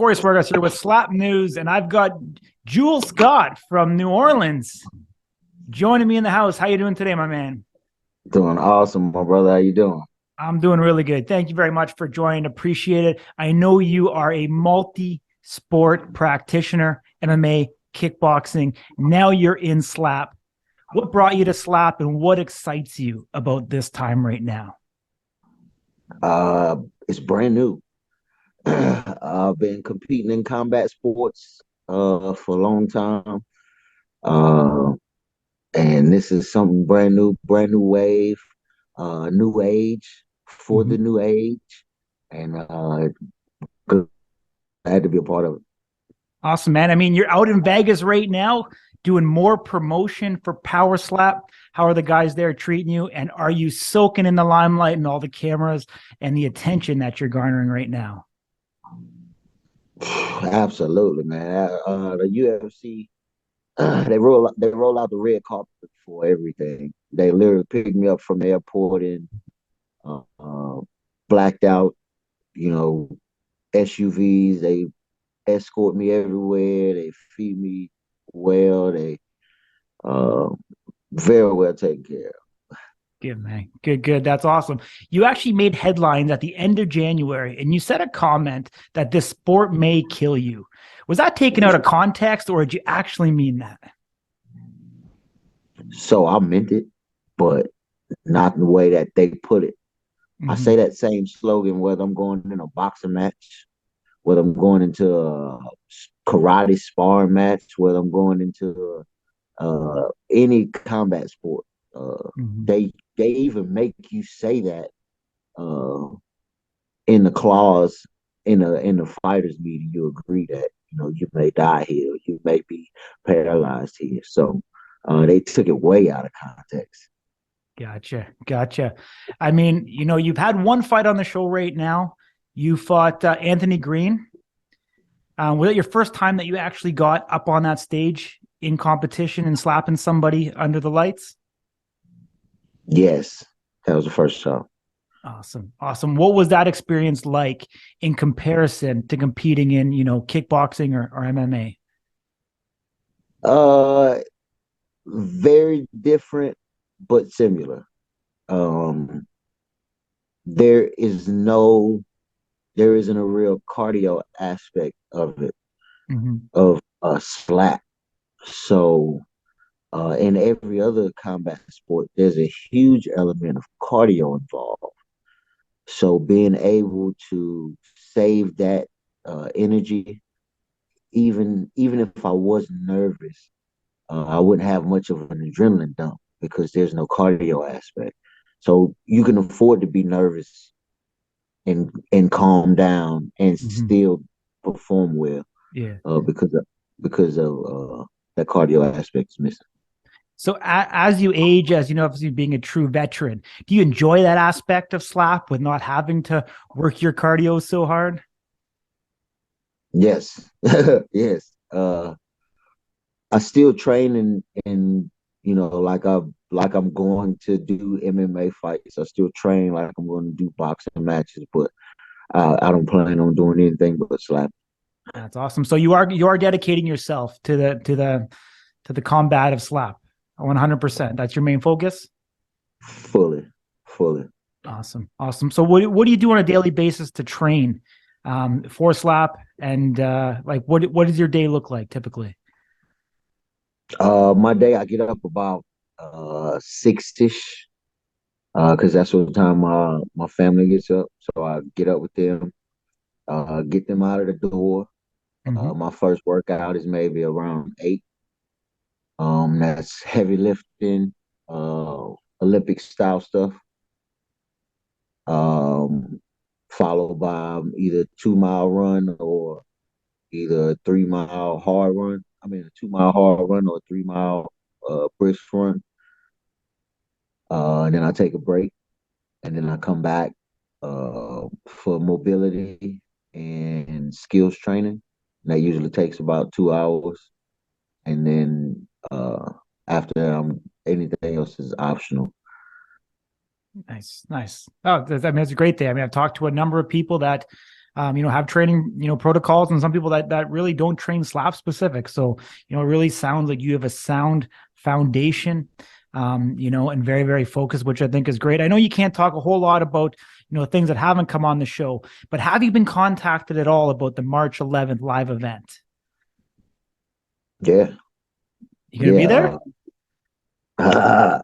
Corey Spargas here with Slap News, and I've got Jewel Scott from New Orleans joining me in the house. How you doing today, my man? Doing awesome, my brother. How you doing? I'm doing really good. Thank you very much for joining. Appreciate it. I know you are a multi-sport practitioner, MMA, kickboxing. Now you're in Slap. What brought you to Slap, and what excites you about this time right now? It's brand new. I've been competing in combat sports for a long time. Uh, and this is something brand new wave, new age for the Mhm. new age. And glad to be a part of it. Awesome, man. I mean, you're out in Vegas right now doing more promotion for Power Slap. How are the guys there treating you? And are you soaking in the limelight and all the cameras and the attention that you're garnering right now? Absolutely, man. The UFC, they roll out the red carpet for everything. They literally picked me up from the airport and uh, uh, blacked out, you know, SUVs. They escort me everywhere. They feed me well. They uh, very well taken care of. Good, man. Good, good. That's awesome. You actually made headlines at the end of January and you said a comment that this sport may kill you. Was that taken out of context or did you actually mean that? So I meant it, but not in the way that they put it. I say Mhm. that same slogan whether I'm going in a boxing match, whether I'm going into a karate sparring match, whether I'm going into any combat sport. Uh, Mhm. they even make you say that uh, in the clause in the fighters meeting. You agree that you may die here, you may be paralyzed here. So they took it way out of context. Gotcha. Gotcha. I mean, you've had one fight on the show right now. You fought Anthony Green. Was it your first time that you actually got up on that stage in competition and slapping somebody under the lights? Yes, that was the first shot. Awesome. Awesome. What was that experience like in comparison to competing in, kickboxing or MMA? Uh, Very different but similar. Um, there is no, there isn't a real cardio aspect of it, Mhm. of a slap. So, in every other combat sport, there's a huge element of cardio involved. So, being able to save that energy, even if I was nervous, I wouldn't have much of an adrenaline dump because there's no cardio aspect. So you can afford to be nervous and calm down and Mhm. still perform well Yeah. because of that cardio aspect is missing. So as you age, as you know, obviously being a true veteran, do you enjoy that aspect of slap with not having to work your cardio so hard? Yes, yes. I still train and like I'm going to do MMA fights. I still train like I'm going to do boxing matches, but I don't plan on doing anything but slap. That's awesome. So you are dedicating yourself to the combat of slap. 100%. That's your main focus. Fully, fully. Awesome. Awesome. So what do you do on a daily basis to train for slap and like what does your day look like typically? My day, I get up about 6ish, because that's what time my family gets up. So I get up with them, get them out of the door. Mhm. My first workout is maybe around 8. That's heavy lifting, uh, Olympic style stuff. Um, Followed by either 2 mile run or either a 3 mile hard run. I mean, a 2 mile hard run or a 3 mile brisk run. And then I take a break, and then I come back for mobility and skills training. And that usually takes about 2 hours. And then after that, anything else is optional. Nice, nice. Oh, I mean, it's a great day. I mean, I've talked to a number of people that have training, protocols, and some people that really don't train slap specific. So, it really sounds like you have a sound foundation, and very, very focused, which I think is great. I know you can't talk a whole lot about, things that haven't come on the show, but have you been contacted at all about the March 11th live event? Yeah, You gonna be yeah, there?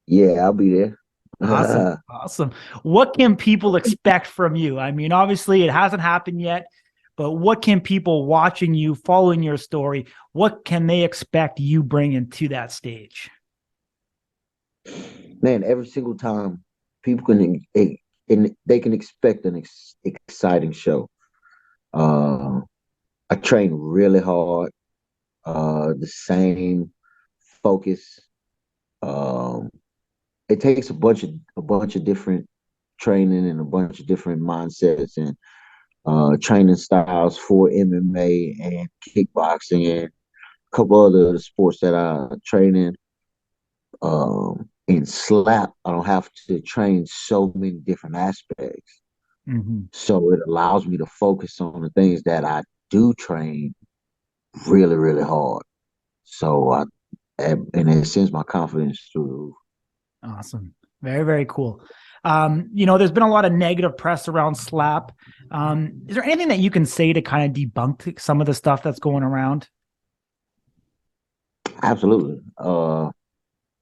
yeah. I'll be there. Awesome. Awesome. What can people expect from you? I mean, obviously it hasn't happened yet, but what can people watching you, following your story, what can they expect you bringing to that stage? Man, every single time people and they can expect an exciting show. Uh, I train really hard. The same focus. Um, it takes a bunch of different training and a bunch of different mindsets and training styles for MMA and kickboxing and a couple other sports that I train in. In slap, I don't have to train so many different aspects. Mm-hmm. So it allows me to focus on the things that I do train really, really hard. So and it sends my confidence through the roof. Awesome. Very, very cool. There's been a lot of negative press around slap. Is there anything that you can say to kind of debunk some of the stuff that's going around? Absolutely.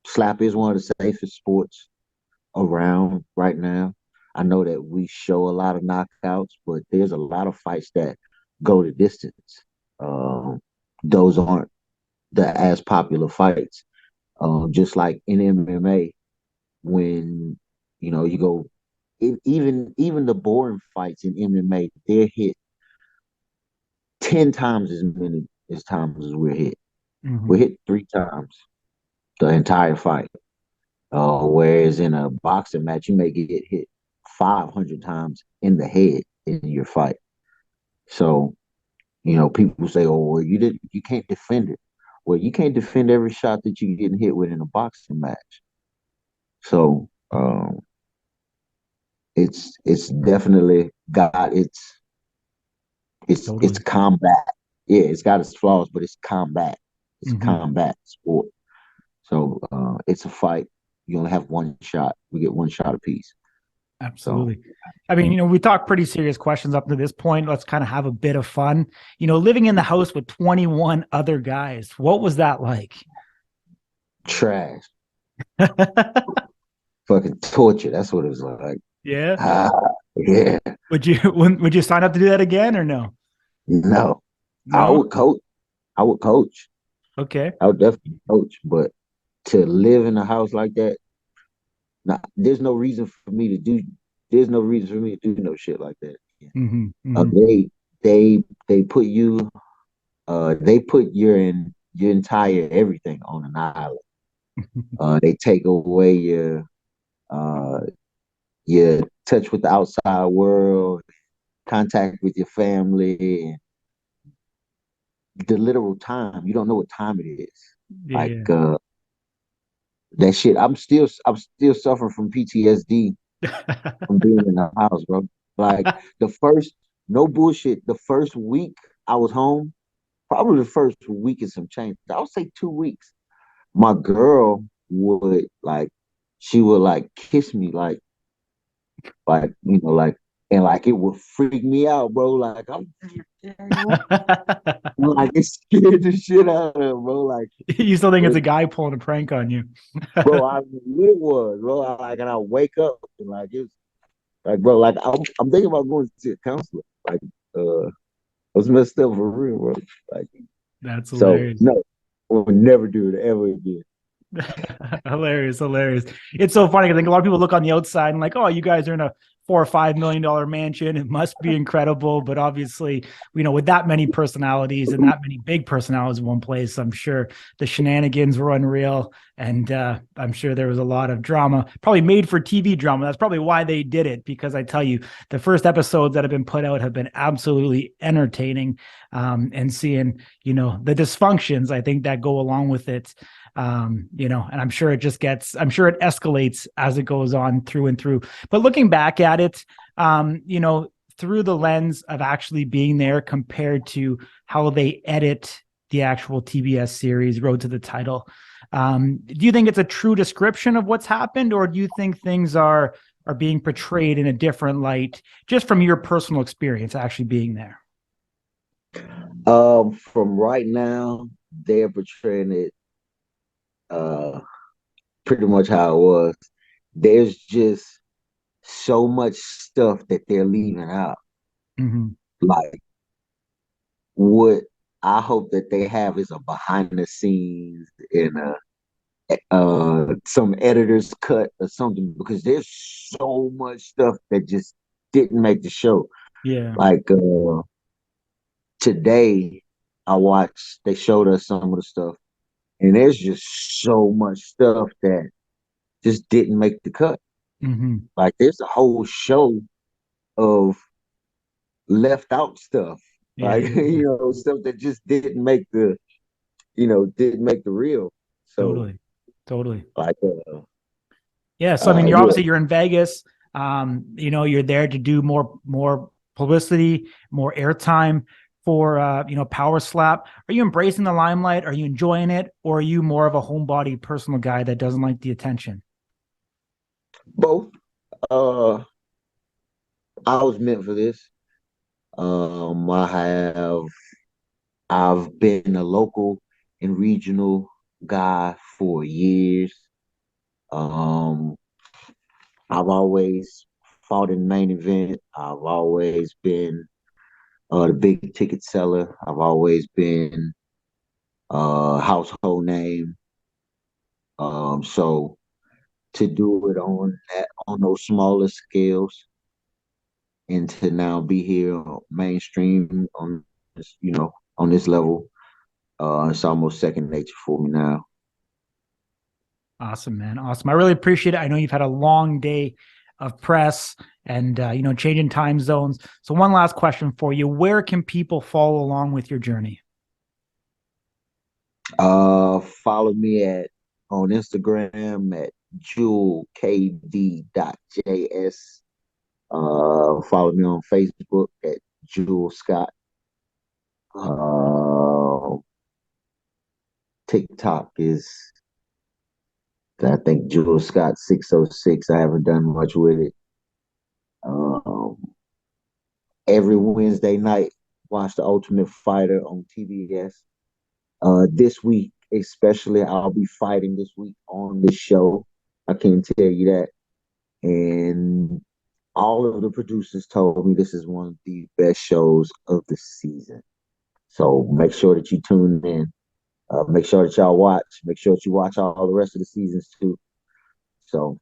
Slap is one of the safest sports around right now. I know that we show a lot of knockouts, but there's a lot of fights that go the distance. Um, those aren't the as popular fights. Just like in MMA, when you go, even the boring fights in MMA, they're hit 10 times as many as times as we're hit. Mm-hmm. We're hit 3 times the entire fight. Whereas in a boxing match, you may get hit 500 times in the head in your fight. So, people say, "Oh, well, you can't defend it." Well, you can't defend every shot that you're getting hit with in a boxing match. So, it's definitely got it's Totally. combat. Yeah, it's got its flaws, but it's combat. It's a Mm-hmm. combat sport. So, it's a fight. You only have one shot. We get one shot apiece. So. Absolutely. I mean, we talked pretty serious questions up to this point. Let's kind of have a bit of fun. Living in the house with 21 other guys, what was that like? Trash. Fucking torture. That's what it was like. Yeah. Ah, yeah. Would you sign up to do that again or no? No. I No? would coach. I would coach. Okay. I would definitely coach. But to live in a house like that, nah, there's no reason for me to do. There's no reason for me to do no shit like that. Mm-hmm. Uh, Mm-hmm. they they put you. They put your entire everything on an island. They take away uh your touch with the outside world, contact with your family, and the literal time. You don't know what time it is. Like Yeah. that shit. I'm still suffering from PTSD from being in the house, bro. Like the first no bullshit, the first week I was home, probably the first week and some change. I would say 2 weeks. My girl would like she would like kiss me like and like it would freak me out, bro. Like I'm like it scared the shit out of her, bro. Like You still think it's a guy pulling a prank on you? bro, I knew it was, bro. And I wake up and like it's like, bro, like I'm thinking about going to see a counselor. Like, I was messed up for real, bro. Like, That's so hilarious. no, I would never do it ever again. Hilarious, hilarious. It's so funny. I think a lot of people look on the outside and like, oh, you guys are in a $4 or $5 million mansion. It must be incredible. But obviously, with that many personalities and that many big personalities in one place, I'm sure the shenanigans were unreal. And I'm sure there was a lot of drama, probably made for TV drama. That's probably why they did it, because I tell you, the first episodes that have been put out have been absolutely entertaining. And seeing, the dysfunctions, I think, that go along with it. And I'm sure it escalates as it goes on through and through. But looking back at it, through the lens of actually being there compared to how they edit the actual TBS series, Road to the Title. Do you think it's a true description of what's happened, or do you think things are being portrayed in a different light, just from your personal experience actually being there? From right now, they're portraying it uh pretty much how it was. There's just so much stuff that they're leaving out. Mm-hmm. Like what I hope that they have is a behind the scenes and some editor's cut or something, because there's so much stuff that just didn't make the show. Yeah. Like today I watched, they showed us some of the stuff, and there's just so much stuff that just didn't make the cut. Mm-hmm. Like there's a whole show of left out stuff. Yeah. Like, Yeah. Yeah. stuff that just didn't make the reel. So Totally. Totally. like Yeah. So I mean, yeah. you're in Vegas. You're there to do more publicity, more airtime for Power Slap. Are you embracing the limelight? Are you enjoying it? Or are you more of a homebody personal guy that doesn't like the attention? Both. Uh I was meant for this. I've been a local and regional guy for years. Um, I've always fought in main event. I've always been the big ticket seller. I've always been household name. So to do it on those smaller scales, and to now be here mainstream on on this level, it's almost second nature for me now. Awesome, man. Awesome. I really appreciate it. I know you've had a long day of press and, changing time zones. So one last question for you. Where can people follow along with your journey? Follow me on Instagram at jewelkd.js. Follow me on Facebook at Jewel Scott. Uh, TikTok is, I think, Jewel Scott 606. I haven't done much with it. Um, every Wednesday night, watch The Ultimate Fighter on TBS. This week, especially, I'll be fighting this week on the show. I can tell you that. And all of the producers told me this is one of the best shows of the season. So make sure that you tune in. Make sure that y'all watch. Make sure that you watch all the rest of the seasons too. So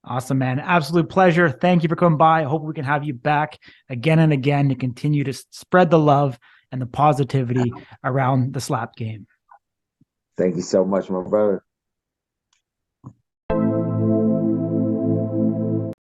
Awesome, man. Absolute pleasure. Thank you for coming by. I hope we can have you back again and again to continue to spread the love and the positivity around the slap game. thank you so much, my brother.